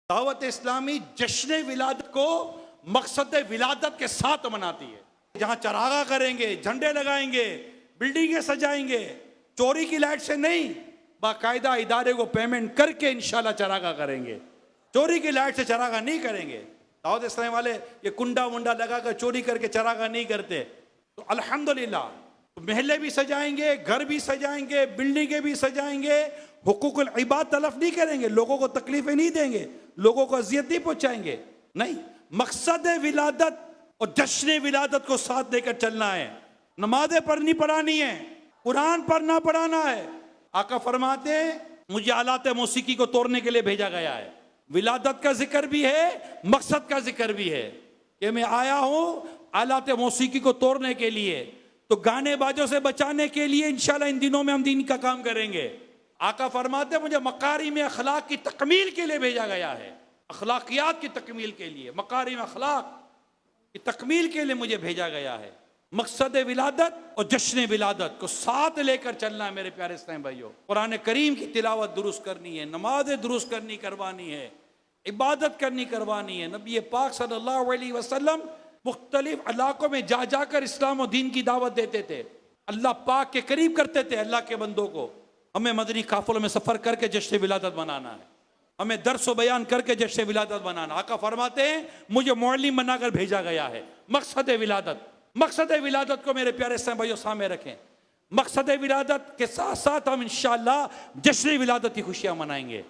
दावत इस्लामी जश्न विलादत को मकसद विलादत के साथ मनाती है। जहां चरागा करेंगे, झंडे लगाएंगे, बिल्डिंगें सजाएंगे, चोरी की लाइट से नहीं, बाकायदा इदारे को पेमेंट करके इंशाल्लाह चरागा करेंगे। चोरी की लाइट से चरागा नहीं करेंगे। दावत इस्लामी वाले ये कुंडा वुंडा लगाकर चोरी करके चरागा नहीं करते। तो अल्हम्दुलिल्लाह महल्ले भी सजाएंगे, घर भी सजाएंगे, बिल्डिंगें भी सजाएंगे, हुकूकुल इबाद तलफ नहीं करेंगे, लोगों को तकलीफें नहीं देंगे, लोगों को अजियत नहीं पहुंचाएंगे। नहीं, मकसद विलादत और जश्न विलादत को साथ लेकर चलना है। नमाजें पढ़नी पढ़ानी है, कुरान पढ़ना पढ़ाना है। आका फरमाते हैं मुझे आलात मौसीकी को तोड़ने के लिए भेजा गया है। विलादत का जिक्र भी है, मकसद का जिक्र भी है कि मैं आया हूं आलात मौसीकी को तोड़ने के लिए, तो गाने बाजों से बचाने के लिए इंशाल्लाह इन दिनों में हम दीन का काम करेंगे। आका फरमाते मुझे मकारिम अखलाक की तकमील के लिए भेजा गया है, अखलाकियात की तकमील के लिए, मकारिम अखलाक की तकमील के लिए मुझे भेजा गया है। मकसद विलादत और जश्न विलादत को साथ लेकर चलना है मेरे प्यारे इस्लामी भाइयों। कुरान करीम की तिलावत दुरुस्त करनी है, नमाजें दुरुस्त करवानी है, इबादत करवानी है। नबी पाक सल्लल्लाहु अलैहि वसल्लम मुख्तलिफ इलाकों में जा जाकर इस्लाम और दीन की दावत देते थे, अल्लाह पाक के करीब करते थे अल्लाह के बंदों को। हमें मदनी काफिलों में सफर करके जश्न विलादत मनाना है, हमें दर्स व बयान करके जश्न विलादत मनाना। आका फरमाते हैं मुझे मुअल्लिम बनाकर भेजा गया है। मकसद विलादत को मेरे प्यारे इस्लामी भाइयों सामने रखें। मकसद विलादत के साथ साथ हम इंशाअल्लाह जश्न विलादत की खुशियां मनाएंगे।